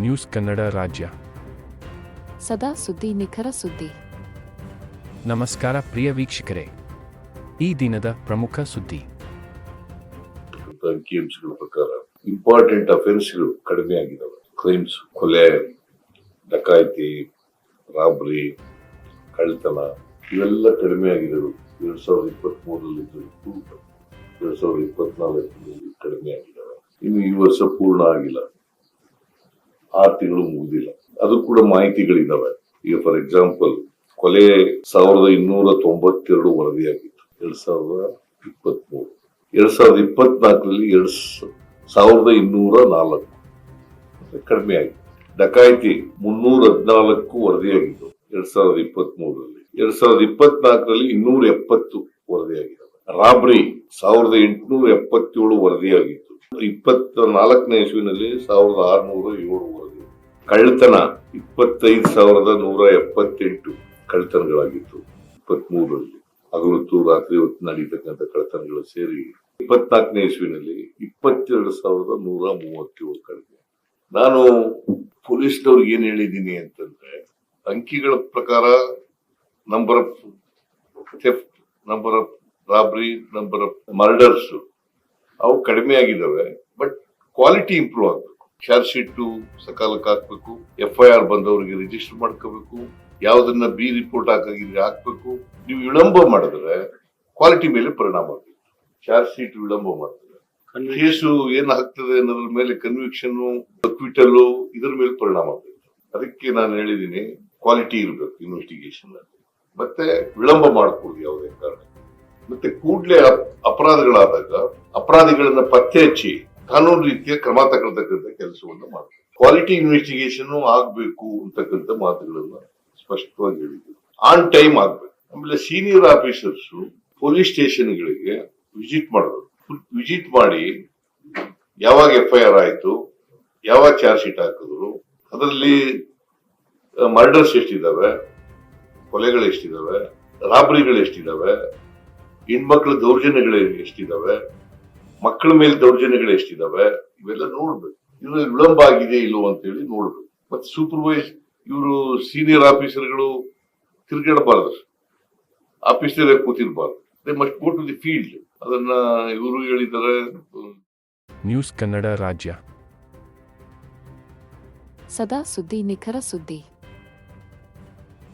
News Kannada ರಾಜ್ಯ. ಸದಾ ಸುದ್ದಿ, ನಿಖರ ಸುದ್ದಿ. ನಮಸ್ಕಾರ ಪ್ರಿಯ ವೀಕ್ಷಕರೇ, ಈ ದಿನದ ಪ್ರಮುಖ ಸುದ್ದಿ. ಅಂಕಿಅಂಶಗಳ ಪ್ರಕಾರ ಇಂಪಾರ್ಟೆಂಟ್ ಅಫೆನ್ಸ್ಗಳು ಕಡಿಮೆ ಆಗಿದ್ದಾವೆ. ಕ್ರೈಮ್ಸ್, ಕೊಲೆ, ಡಕಾಯಿತಿ, ರಾಬ್ರಿ, ಕಳ್ಳತನ ಇವೆಲ್ಲ ಕಡಿಮೆ ಆಗಿದ್ದವು 2023ರಲ್ಲಿ 2024ರಲ್ಲಿ ಕಡಿಮೆ ಆಗಿದ್ದಾವೆ. ಇನ್ನು ಈ ವರ್ಷ ಪೂರ್ಣ ಆಗಿಲ್ಲ, 6 ತಿಂಗಳು ಮುಗಿದಿಲ್ಲ. ಅದು ಕೂಡ ಮಾಹಿತಿಗಳಿದ್ದಾವೆ. ಈಗ ಫಾರ್ ಎಕ್ಸಾಂಪಲ್ ಕೊಲೆ 1292 ವರದಿಯಾಗಿತ್ತು 2023. 2024ರಲ್ಲಿ 1204 ಕಡಿಮೆ ಆಗಿದೆ. ಡಕಾಯಿತಿ 314 ವರದಿಯಾಗಿತ್ತು 2023ರಲ್ಲಿ. 2024ರಲ್ಲಿ 270 ವರದಿಯಾಗಿದ್ದಾವೆ. ರಾಬ್ರಿ 1877 ವರದಿಯಾಗಿತ್ತು. 24ನೇ ಇಸ್ವಿನಲ್ಲಿ 1607 ವರದಿ. ಕಳ್ಳತನ 25,178 ಕಳ್ಳತನಗಳಾಗಿತ್ತು 23ರಲ್ಲಿ. ಹಗಲೊತ್ತು ರಾತ್ರಿ ಹೊತ್ತು ನಡೀತಕ್ಕಂಥ ಕಳ್ಳತನಗಳು ಸೇರಿ 24ನೇ ಇಸ್ವಿನಲ್ಲಿ 22,137 ಕಡಿಮೆ. ನಾನು ಪೊಲೀಸ್ನವ್ರಿಗೆ ಏನ್ ಹೇಳಿದ್ದೀನಿ ಅಂತಂದ್ರೆ, ಅಂಕಿಗಳ ಪ್ರಕಾರ number of theft, number of Rabri, number of murders ಅವು ಕಡಿಮೆ ಆಗಿದ್ದಾವೆ. ಬಟ್ ಕ್ವಾಲಿಟಿ ಇಂಪ್ರೂವ್ ಆಗ್ಬೇಕು. ಚಾರ್ಜ್ ಶೀಟ್ ಸಕಾಲಕ್ಕೆ ಹಾಕ್ಬೇಕು, FIR ಬಂದವರಿಗೆ ರಿಜಿಸ್ಟರ್ ಮಾಡ್ಕೋಬೇಕು, ಯಾವ್ದನ್ನ ಬಿ ರಿಪೋರ್ಟ್ ಹಾಕಿದ್ರೆ ಹಾಕ್ಬೇಕು. ನೀವು ವಿಳಂಬ ಮಾಡಿದ್ರೆ ಕ್ವಾಲಿಟಿ ಮೇಲೆ ಪರಿಣಾಮ ಬೀರುತ್ತೆ. ಚಾರ್ಜ್ ಶೀಟ್ ವಿಳಂಬ ಮಾಡಿದ್ರೆ ಕೇಸು ಏನ್ ಆಗ್ತದೆ ಅನ್ನೋದ್ರ ಮೇಲೆ, ಕನ್ವಿಕ್ಷನ್, ಅಕ್ವಿಟಲ್, ಇದ್ರ ಮೇಲೆ ಪರಿಣಾಮ ಬೀರುತ್ತೆ. ಅದಕ್ಕೆ ನಾನು ಹೇಳಿದೀನಿ, ಕ್ವಾಲಿಟಿ ಇರಬೇಕು ಇನ್ವೆಸ್ಟಿಗೇಷನ್ ಅಲ್ಲಿ. ಮತ್ತೆ ವಿಳಂಬ ಮಾಡಕೂಡದು ಯಾವುದೇ ಕಾರಣ. ಮತ್ತೆ ಕೂಡಲೇ ಅಪರಾಧಗಳಾದಾಗ ಅಪರಾಧಿಗಳನ್ನ ಪತ್ತೆ ಹಚ್ಚಿ ಕಾನೂನು ರೀತಿಯ ಕ್ರಮ ತಗೊಳ್ತಕ್ಕಂಥ ಕೆಲಸವನ್ನು ಮಾಡಬೇಕು. ಕ್ವಾಲಿಟಿ ಇನ್ವೆಸ್ಟಿಗೇಷನ್ ಆಗ್ಬೇಕು ಅಂತಕ್ಕಂಥ ಮಾತುಗಳನ್ನ ಸ್ಪಷ್ಟವಾಗಿ ಹೇಳಿದ್ರು. ಆನ್ ಟೈಮ್ ಆಗ್ಬೇಕು. ಆಮೇಲೆ ಸೀನಿಯರ್ ಆಫೀಸರ್ಸ್ ಪೊಲೀಸ್ ಸ್ಟೇಷನ್ಗಳಿಗೆ ವಿಸಿಟ್ ಮಾಡಬೇಕು. ವಿಸಿಟ್ ಮಾಡಿ ಯಾವಾಗ FIR ಆಯ್ತು, ಯಾವಾಗ ಚಾರ್ಜ್ ಶೀಟ್ ಹಾಕಿದ್ರು, ಅದರಲ್ಲಿ ಮರ್ಡರ್ಸ್ ಎಷ್ಟಿದಾವೆ, ಕೊಲೆಗಳು ಎಷ್ಟಿದಾವೆ, ರಾಬ್ರಿಗಳು ಎಷ್ಟಿದಾವೆ, ಹೆಣ್ಮಕ್ಳ ದೌರ್ಜನ್ಯಗಳು ಎಷ್ಟಿದಾವೆ, ಮಕ್ಕಳ ಮೇಲೆ ದೌರ್ಜನ್ಯಗಳು ಎಷ್ಟಿದಾವೆ, ಇವೆಲ್ಲ ನೋಡ್ಬೇಕು. ಇದ್ರಲ್ಲಿ ವಿಳಂಬ ಆಗಿದೆ ಇಲ್ಲೋ ಅಂತ ಹೇಳಿ ನೋಡ್ಬೇಕು. ಮತ್ತೆ ಸೂಪರ್ವೈಸ್ ಇವರು ಸೀನಿಯರ್ ಆಫೀಸರ್ಗಳು ತಿರುಗಾಡಬಾರ್ದು, ಆಫೀಸರೇ ಕೂತಿರ್ಬಾರ್ದು. They must go to the field. ಅದನ್ನ ಇವರು ಹೇಳಿದ್ದಾರೆ. ನ್ಯೂಸ್ ಕನ್ನಡ ರಾಜ್ಯ. ಸದಾ ಸುದ್ದಿ, ನಿಖರ ಸುದ್ದಿ.